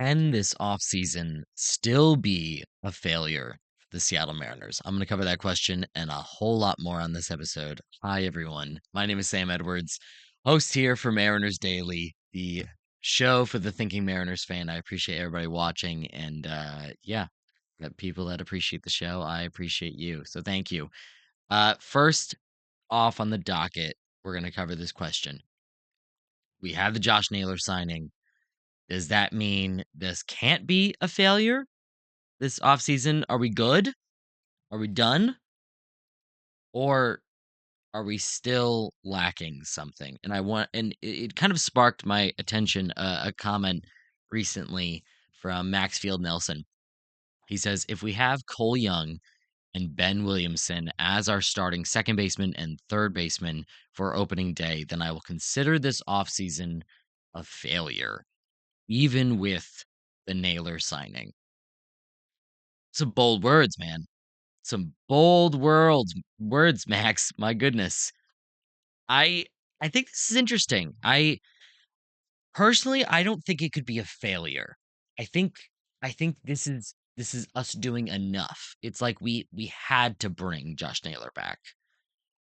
Can this offseason still be a failure for the Seattle Mariners? I'm going to cover that question and a whole lot more on this episode. Hi, everyone. My name is Sam Edwards, host here for Mariners Daily, the show for the thinking Mariners fan. I appreciate everybody watching. And yeah, got people that appreciate the show. I appreciate you. So thank you. First off on the docket, we're going to cover this question. We have the Josh Naylor signing. Does that mean this can't be a failure this offseason? Are we good? Are we done? Or are we still lacking something? And it kind of sparked my attention, a comment recently from Maxfield Nelson. He says, if we have Cole Young and Ben Williamson as our starting second baseman and third baseman for opening day, then I will consider this offseason a failure, even with the Naylor signing. Some bold words, man. Some bold words, Max. My goodness. I I think this is interesting. I don't think it could be a failure. I think this is us doing enough. It's like we had to bring Josh Naylor back.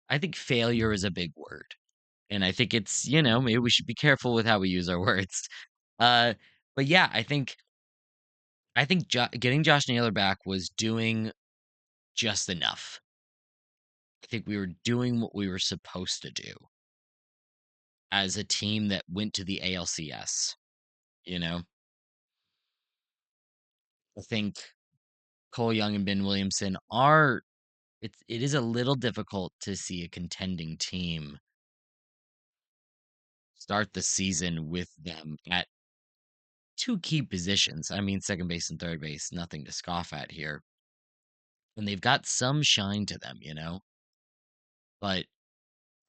I think failure is a big word. And I think it's, maybe we should be careful with how we use our words. Uh but yeah, I think getting Josh Naylor back was doing just enough. I think we were doing what we were supposed to do as a team that went to the ALCS, you know? I think Cole Young and Ben Williamson are it is a little difficult to see a contending team start the season with them at two key positions. I mean, second base and third base, nothing to scoff at here. And they've got some shine to them, But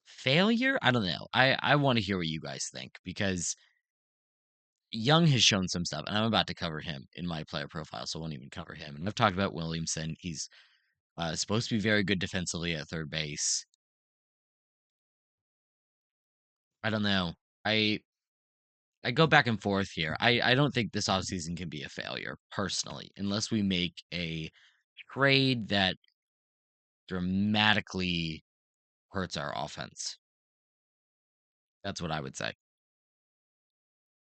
failure? I don't know. I want to hear what you guys think because Young has shown some stuff, and I'm about to cover him in my player profile, so I won't even cover him. And I've talked about Williamson. He's supposed to be very good defensively at third base. I don't know. I I go back and forth here. I don't think this offseason can be a failure, personally, unless we make a trade that dramatically hurts our offense. That's what I would say.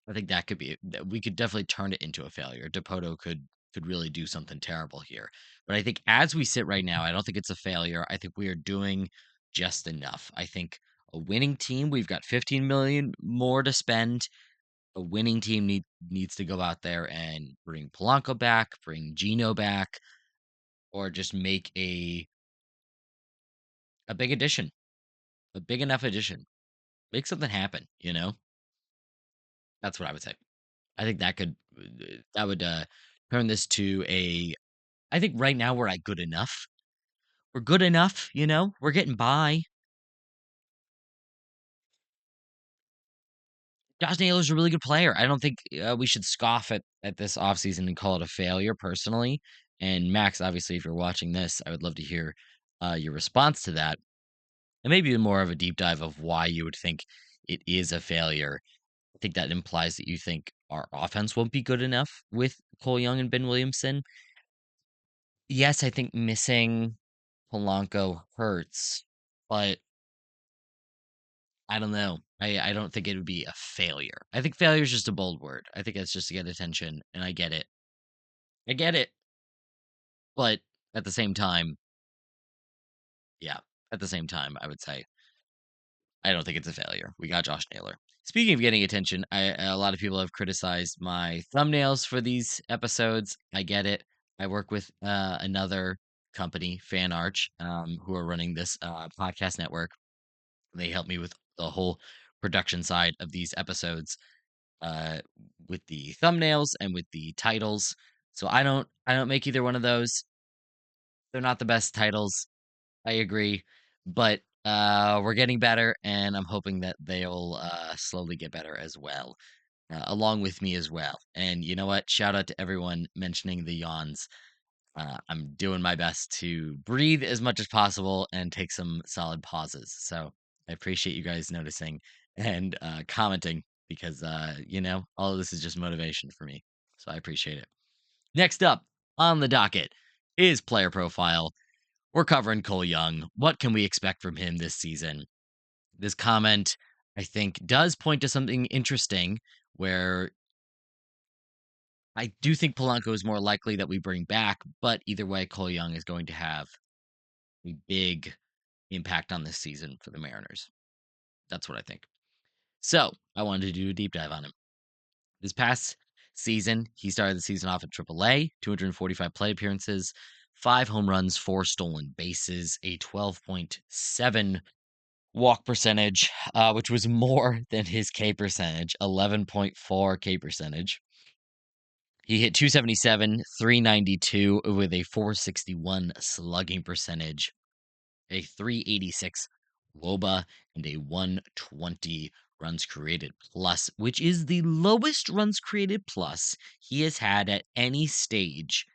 I think that could be that we could definitely turn it into a failure. Depoto could really do something terrible here. But I think as we sit right now, I don't think it's a failure. I think we are doing just enough. I think a winning team, we've got 15 million more to spend. A winning team needs to go out there and bring Polanco back, bring Gino back, or just make a big addition, a big enough addition. Make something happen. That's what I would say. I think that would turn this to a I think right now we're at good enough. We're good enough. We're getting by. Josh Naylor's a really good player. I don't think we should scoff at this offseason and call it a failure personally. And Max, obviously, if you're watching this, I would love to hear your response to that. And maybe more of a deep dive of why you would think it is a failure. I think that implies that you think our offense won't be good enough with Cole Young and Ben Williamson. Yes, I think missing Polanco hurts, but I don't know. I don't think it would be a failure. I think failure is just a bold word. I think it's just to get attention, and I get it. I get it. But at the same time, yeah, at the same time, I would say I don't think it's a failure. We got Josh Naylor. Speaking of getting attention, a lot of people have criticized my thumbnails for these episodes. I get it. I work with another company, Fan Arch, who are running this podcast network. They help me with the whole production side of these episodes, uh, with the thumbnails and with the titles. So I don't make either one of those. They're not the best titles. I agree, but we're getting better, and I'm hoping that they'll slowly get better as well, along with me as well. And you know what? Shout out to everyone mentioning the yawns. I'm doing my best to breathe as much as possible and take some solid pauses. So I appreciate you guys noticing and commenting because all of this is just motivation for me. So I appreciate it. Next up on the docket is player profile. We're covering Cole Young. What can we expect from him this season? This comment, I think, does point to something interesting where I do think Polanco is more likely that we bring back, but either way, Cole Young is going to have a big impact on this season for the Mariners. That's what I think. So I wanted to do a deep dive on him. This past season, he started the season off at AAA, 245 plate appearances, 5 home runs, 4 stolen bases, a 12.7 walk percentage, which was more than his K percentage, 11.4 K percentage. He hit 277, 392 with a 461 slugging percentage, a 386 WOBA, and a 120 runs created plus, which is the lowest runs created plus he has had at any stage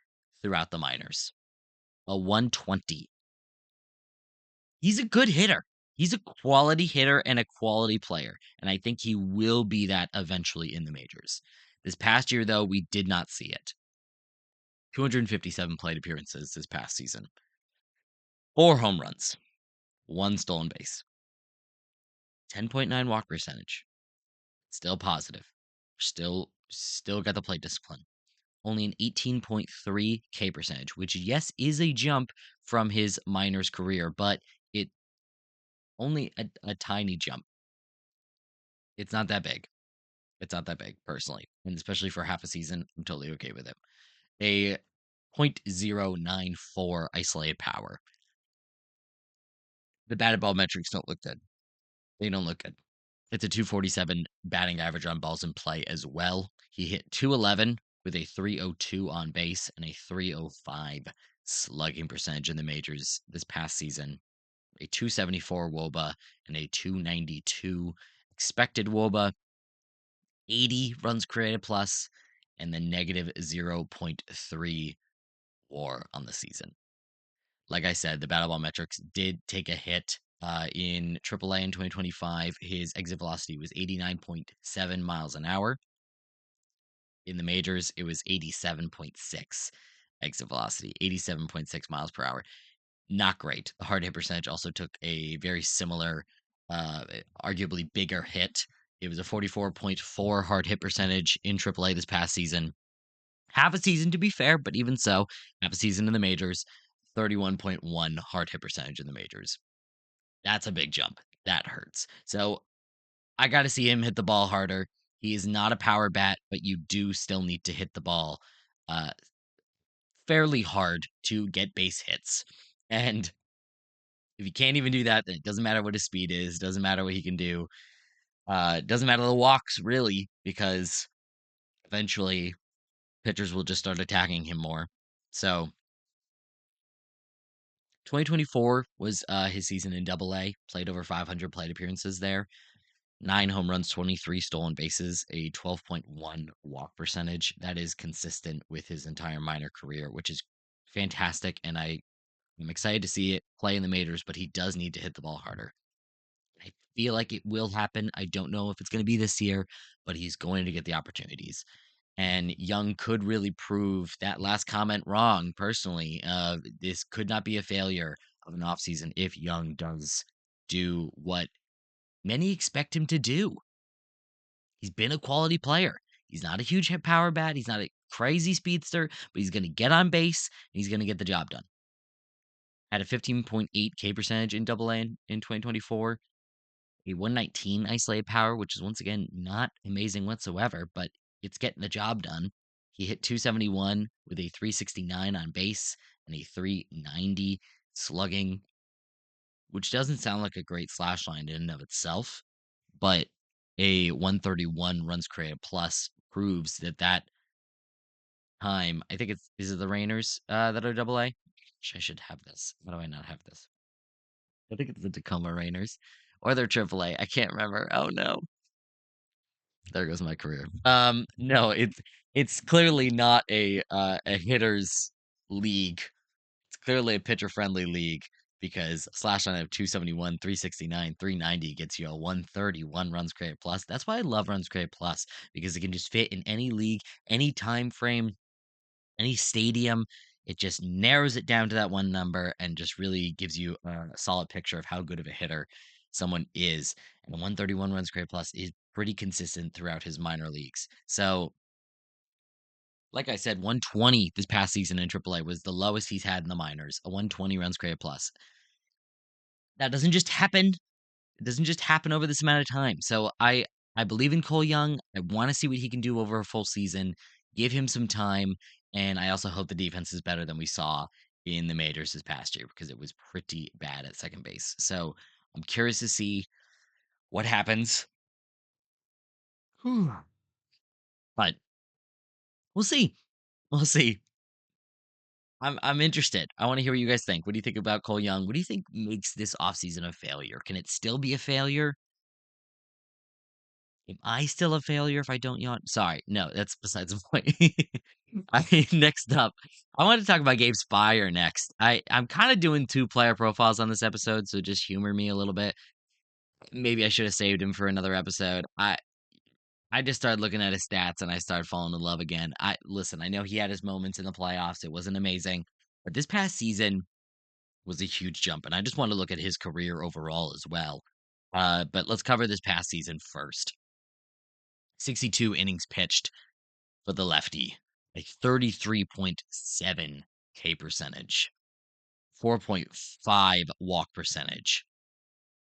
throughout the minors. A 120. He's a good hitter. He's a quality hitter and a quality player, and I think he will be that eventually in the majors. This past year, though, we did not see it. 257 plate appearances this past season, 4 home runs, 1 stolen base, 10.9 walk percentage, still positive, still got the plate discipline. Only an 18.3 K percentage, which yes is a jump from his minors career, but it only a tiny jump. It's not that big. It's not that big personally, and especially for half a season, I'm totally okay with it. A 0.094 isolated power. The batted ball metrics don't look good. They don't look good. It's a 247 batting average on balls in play as well. He hit 211 with a 302 on base and a 305 slugging percentage in the majors this past season. A 274 WOBA and a 292 expected WOBA, 80 runs created plus, and the negative 0.3 WAR on the season. Like I said, the batted ball metrics did take a hit in AAA in 2025. His exit velocity was 89.7 miles an hour. In the majors, it was 87.6 exit velocity, 87.6 miles per hour. Not great. The hard hit percentage also took a very similar, arguably bigger hit. It was a 44.4 hard hit percentage in AAA this past season. Half a season to be fair, but even so, half a season in the majors, 31.1 hard hit percentage in the majors. That's a big jump. That hurts. So I got to see him hit the ball harder. He is not a power bat, but you do still need to hit the ball uh, fairly hard to get base hits. And if you can't even do that, then it doesn't matter what his speed is, doesn't matter what he can do. Doesn't matter the walks really, because eventually pitchers will just start attacking him more. So 2024 was his season in Double A. Played over 500 plate appearances there. 9 home runs, 23 stolen bases, a 12.1 walk percentage. That is consistent with his entire minor career, which is fantastic. And I'm excited to see it play in the majors, but he does need to hit the ball harder. I feel like it will happen. I don't know if it's going to be this year, but he's going to get the opportunities. And Young could really prove that last comment wrong, personally. This could not be a failure of an offseason if Young does do what many expect him to do. He's been a quality player. He's not a huge hit power bat. He's not a crazy speedster, but he's going to get on base and he's going to get the job done. Had a 15.8 K percentage in Double A in 2024, a 119 isolated power, which is once again not amazing whatsoever, but it's getting the job done. He hit 271 with a 369 on base and a 390 slugging, which doesn't sound like a great slash line in and of itself, but a 131 runs created plus proves that time. I think is it the Rainers that are Double A? I should have this. Why do I not have this? I think it's the Tacoma Rainers or they're AAA. I can't remember. Oh no, there goes my career. No, it's clearly not a hitters league. It's clearly a pitcher friendly league. because slash line of 271, 369, 390 gets you a 131 runs created plus. That's why I love runs created plus because it can just fit in any league, any time frame, any stadium. It just narrows it down to that one number and just really gives you a solid picture of how good of a hitter someone is. And 131 runs created plus is pretty consistent throughout his minor leagues. So, like I said, 120 this past season in AAA was the lowest he's had in the minors, a 120 runs created plus. That doesn't just happen. It doesn't just happen over this amount of time. So I believe in Cole Young. I want to see what he can do over a full season. Give him some time, and I also hope the defense is better than we saw in the majors this past year because it was pretty bad at second base. So I'm curious to see what happens. Whew. But we'll see. We'll see. I'm interested. I want to hear what you guys think. What do you think about Cole Young? What do you think makes this offseason a failure? Can it still be a failure? Am I still a failure if I don't yawn? Sorry, no, that's besides the point. Next up, I want to talk about Gabe Spire next. I'm kind of doing two player profiles on this episode, so just humor me a little bit. Maybe I should have saved him for another episode. I just started looking at his stats and I started falling in love again. I listen, I know he had his moments in the playoffs. It wasn't amazing, but this past season was a huge jump, and I just want to look at his career overall as well. But let's cover this past season first. 62 innings pitched for the lefty, a 33.7 K percentage, 4.5 walk percentage.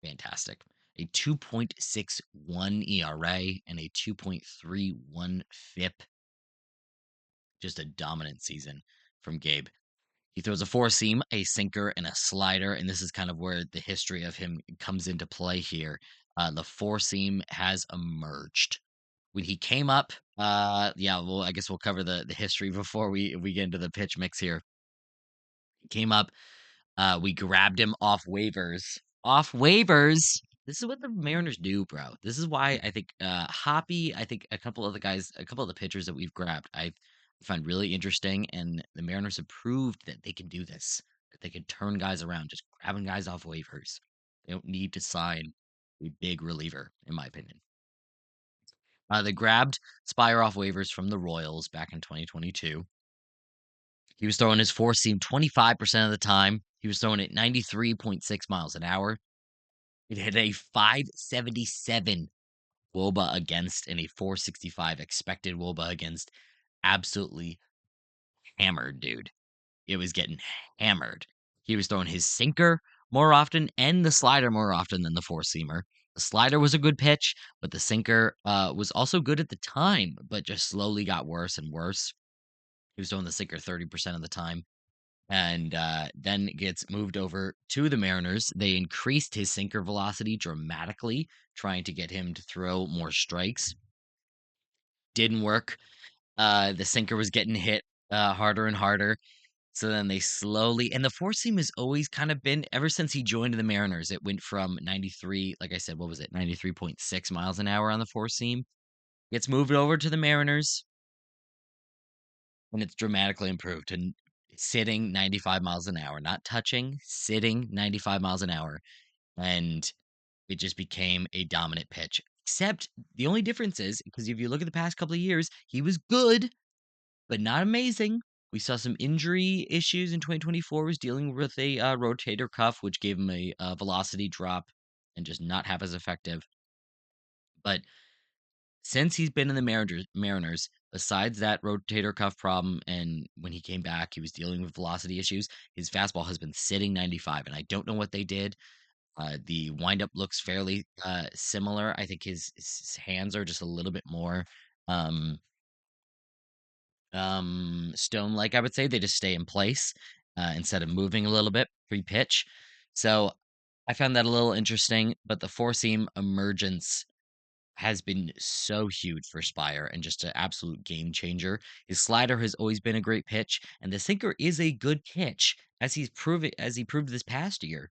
Fantastic. A 2.61 ERA and a 2.31 FIP. Just a dominant season from Gabe. He throws a four seam, a sinker, and a slider, and this is kind of where the history of him comes into play here. The four seam has emerged when he came up. Yeah, well, I guess we'll cover the history before we get into the pitch mix here. He came up. We grabbed him off waivers. Off waivers. This is what the Mariners do, bro. This is why I think Hoppy, I think a couple of the guys, a couple of the pitchers that we've grabbed, I find really interesting, and the Mariners have proved that they can do this. That they can turn guys around, just grabbing guys off waivers. They don't need to sign a big reliever, in my opinion. They grabbed Spire off waivers from the Royals back in 2022. He was throwing his four seam 25% of the time. He was throwing it 93.6 miles an hour. It had a 577 WOBA against and a 465 expected WOBA against. Absolutely hammered, dude. It was getting hammered. He was throwing his sinker more often and the slider more often than the four seamer. The slider was a good pitch, but the sinker was also good at the time, but just slowly got worse and worse. He was throwing the sinker 30% of the time. And then gets moved over to the Mariners. They increased his sinker velocity dramatically, trying to get him to throw more strikes. Didn't work. The sinker was getting hit harder and harder. So then they slowly, and the four seam has always kind of been, ever since he joined the Mariners, it went from 93, like I said, what was it, 93.6 miles an hour on the four seam. Gets moved over to the Mariners, and it's dramatically improved to sitting 95 miles an hour, not touching, sitting 95 miles an hour. And it just became a dominant pitch. Except the only difference is because if you look at the past couple of years, he was good, but not amazing. We saw some injury issues in 2024. Was dealing with a rotator cuff, which gave him a velocity drop and just not half as effective. But since he's been in the Mariners, besides that rotator cuff problem, and when he came back, he was dealing with velocity issues. His fastball has been sitting 95, and I don't know what they did. The windup looks fairly similar. I think his hands are just a little bit more um, stone-like. I would say they just stay in place instead of moving a little bit pre-pitch. So I found that a little interesting. But the four seam emergence has been so huge for Spire and just an absolute game changer. His slider has always been a great pitch, and the sinker is a good pitch, as he proved this past year.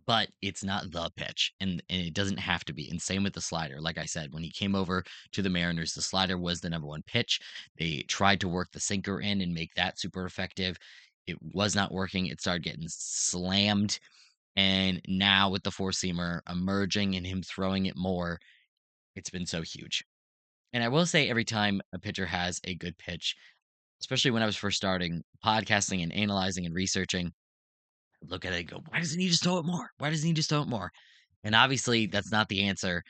But it's not the pitch, and it doesn't have to be. And same with the slider. Like I said, when he came over to the Mariners, the slider was the number one pitch. They tried to work the sinker in and make that super effective. It was not working. It started getting slammed. And now with the four seamer emerging and him throwing it more, it's been so huge. And I will say every time a pitcher has a good pitch, especially when I was first starting podcasting and analyzing and researching, I'd look at it and go, why doesn't he just throw it more? Why doesn't he just throw it more? And obviously, that's not the answer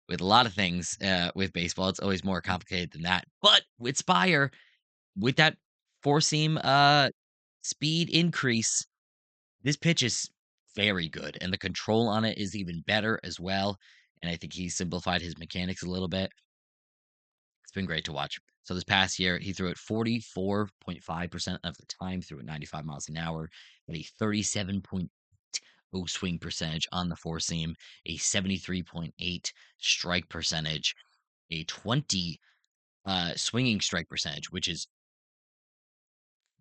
with a lot of things with baseball. It's always more complicated than that. But with Spire, with that four seam speed increase, this pitch is very good. And the control on it is even better as well. And I think he simplified his mechanics a little bit. It's been great to watch. So this past year, he threw it 44.5% of the time, threw it 95 miles an hour, at a 37.0 swing percentage on the four seam, a 73.8 strike percentage, a 20 swinging strike percentage, which is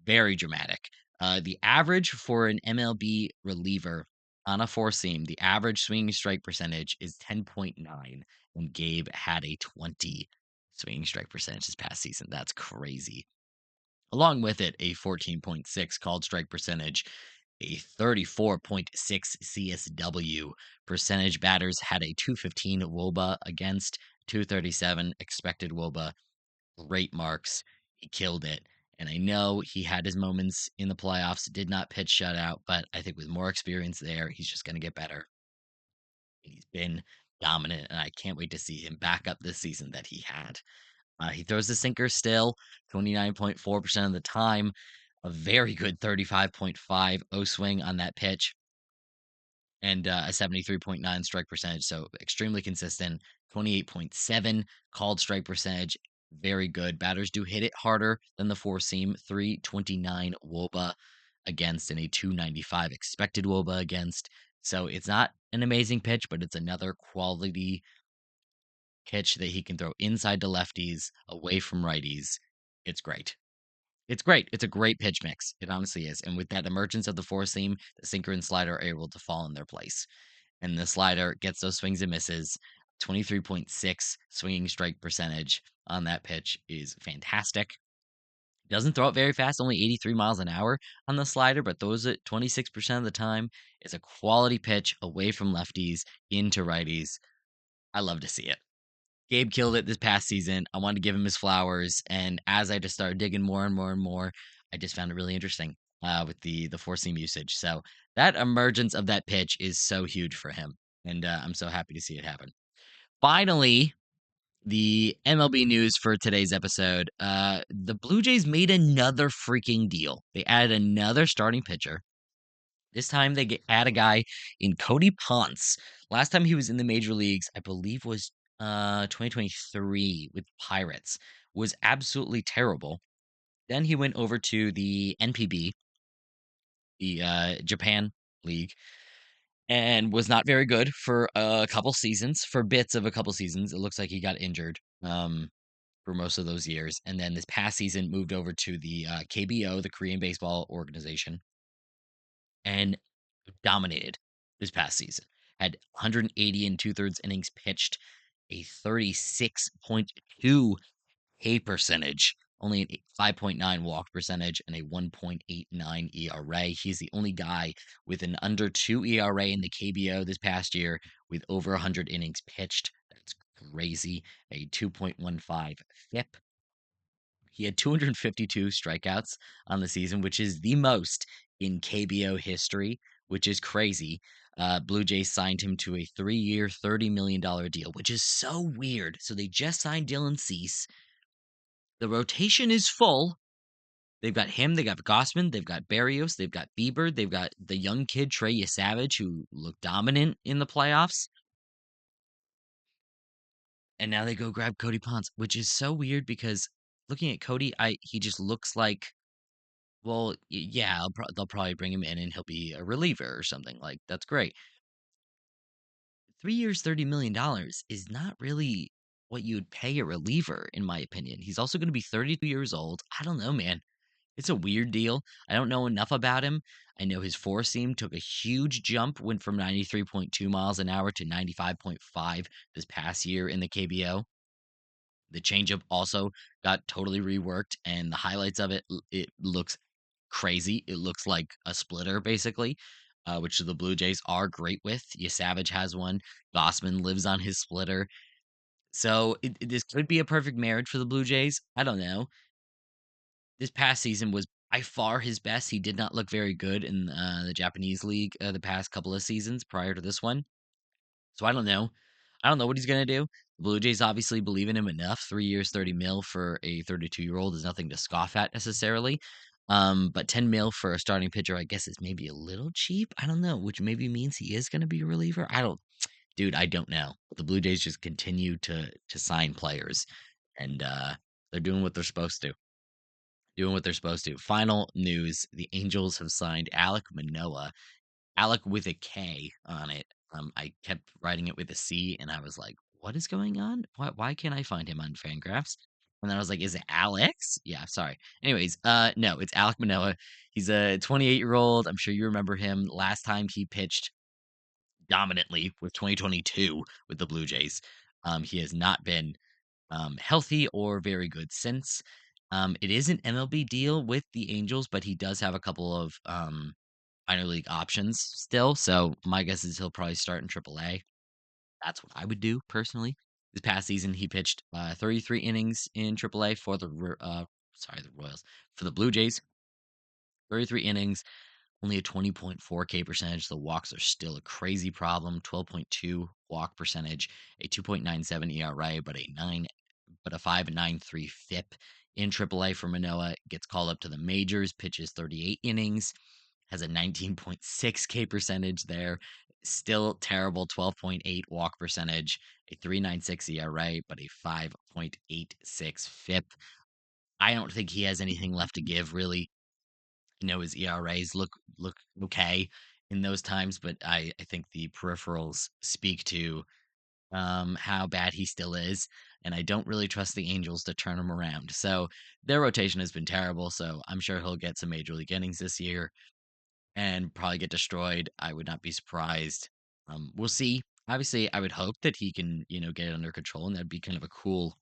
very dramatic. The average for an MLB reliever on a four seam, the average swinging strike percentage is 10.9, and Gabe had a 20 swinging strike percentage this past season. That's crazy. Along with it, a 14.6 called strike percentage, a 34.6 CSW percentage. Batters had a 215 WOBA against 237 expected WOBA. Great marks. He killed it. And I know he had his moments in the playoffs, did not pitch shutout, but I think with more experience there, he's just going to get better. He's been dominant, and I can't wait to see him back up this season that he had. He throws the sinker still 29.4% of the time, a very good 35.5 O swing on that pitch, and a 73.9 strike percentage. So extremely consistent. 28.7 called strike percentage. Very good. Batters do hit it harder than the four seam. 329 WOBA against and a 295 expected WOBA against. So it's not an amazing pitch, but it's another quality pitch that he can throw inside to lefties, away from righties. It's great. It's great. It's a great pitch mix. It honestly is. And with that emergence of the four seam, the sinker and slider are able to fall in their place. And the slider gets those swings and misses. 23.6 swinging strike percentage on that pitch is fantastic. Doesn't throw it very fast, only 83 miles an hour on the slider, but those at 26% of the time is a quality pitch away from lefties into righties. I love to see it. Gabe killed it this past season. I wanted to give him his flowers, and as I just started digging more and more and more, I just found it really interesting with the four seam usage. So that emergence of that pitch is so huge for him, and I'm so happy to see it happen. Finally, the MLB news for today's episode: the Blue Jays made another freaking deal. They added another starting pitcher. This time they add a guy in Cody Ponce. Last time he was in the major leagues, I believe, was 2023 with Pirates. Was absolutely terrible. Then he went over to the NPB, the Japan League, and was not very good for a couple seasons. For bits of a couple seasons, it looks like he got injured for most of those years. And then this past season moved over to the KBO, the Korean Baseball Organization, and dominated this past season. Had 180 and two-thirds innings pitched, a 36.2 K percentage, only a 5.9 walk percentage, and a 1.89 ERA. He's the only guy with an under 2 ERA in the KBO this past year with over 100 innings pitched. That's crazy. A 2.15 FIP. He had 252 strikeouts on the season, which is the most in KBO history, which is crazy. Blue Jays signed him to a 3-year, $30 million deal, which is so weird. So they just signed Dylan Cease. The rotation is full. They've got him, they got Gossman, they've got Barrios, they've got Bieber, they've got the young kid Trey Savage, who looked dominant in the playoffs. And now they go grab Cody Ponce, which is so weird because looking at Cody, he just looks like, well, yeah, they'll probably bring him in and he'll be a reliever or something. Like, that's great. 3 years, $30 million is not really what you'd pay a reliever, in my opinion. He's also going to be 32 years old. I don't know, man. It's a weird deal. I don't know enough about him. I know his four seam took a huge jump, went from 93.2 miles an hour to 95.5 this past year in the KBO. The changeup also got totally reworked, and the highlights of it, it looks crazy. It looks like a splitter basically, which the Blue Jays are great with. Yeah, Savage has one. Gossman lives on his splitter. So this could be a perfect marriage for the Blue Jays. I don't know. This past season was by far his best. He did not look very good in the Japanese league the past couple of seasons prior to this one. So I don't know. I don't know what he's gonna do. The Blue Jays obviously believe in him enough. 3 years, 30 mil for a 32-year-old is nothing to scoff at necessarily. But 10 mil for a starting pitcher, I guess, is maybe a little cheap. I don't know, which maybe means he is gonna be a reliever. I don't, dude. I don't know. The Blue Jays just continue to sign players, and they're doing what they're supposed to. Doing what they're supposed to. Final news: the Angels have signed Alek Manoah. Alec with a K on it. I kept writing it with a C, and I was like, "What is going on? Why can't I find him on Fangraphs?" And then I was like, "Is it Alex?" Yeah, sorry. Anyways, no, it's Alek Manoah. He's a 28-year-old. I'm sure you remember him. Last time he pitched dominantly with 2022 with the Blue Jays. He has not been healthy or very good since. It is an MLB deal with the Angels, but he does have a couple of minor league options still. So my guess is he'll probably start in AAA. That's what I would do personally. This past season, he pitched 33 innings in AAA for the Royals, for the Blue Jays. 33 innings, only a 20.4 K percentage. The walks are still a crazy problem. 12.2 walk percentage, a 2.97 ERA, but a 5.93 FIP in AAA for Manoah. Gets called up to the majors, pitches 38 innings, has a 19.6 K percentage there. Still terrible 12.8 walk percentage, a 3.96 ERA, but a 5.86 FIP. I don't think he has anything left to give, really. His ERAs look okay in those times, but I think the peripherals speak to how bad he still is, and I don't really trust the Angels to turn him around. So their rotation has been terrible. So I'm sure he'll get some major league innings this year and probably get destroyed. I would not be surprised. We'll see. Obviously, I would hope that he can, get it under control, and that'd be kind of a cool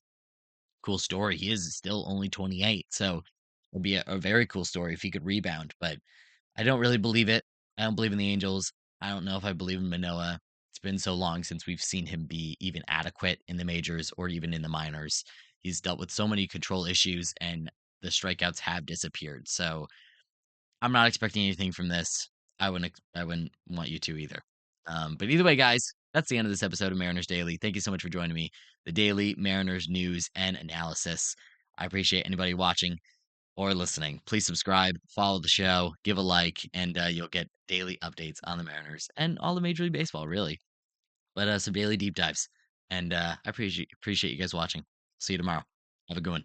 story. He is still only 28, so it'd be a very cool story if he could rebound. But I don't really believe it. I don't believe in the Angels. I don't know if I believe in Manoah. It's been so long since we've seen him be even adequate in the majors or even in the minors. He's dealt with so many control issues, and the strikeouts have disappeared. So I'm not expecting anything from this. I wouldn't want you to either. But either way, guys, that's the end of this episode of Mariners Daily. Thank you so much for joining me. The daily Mariners news and analysis. I appreciate anybody watching or listening. Please subscribe, follow the show, give a like, and you'll get daily updates on the Mariners and all the Major League Baseball, really. But some daily deep dives. And I appreciate you guys watching. See you tomorrow. Have a good one.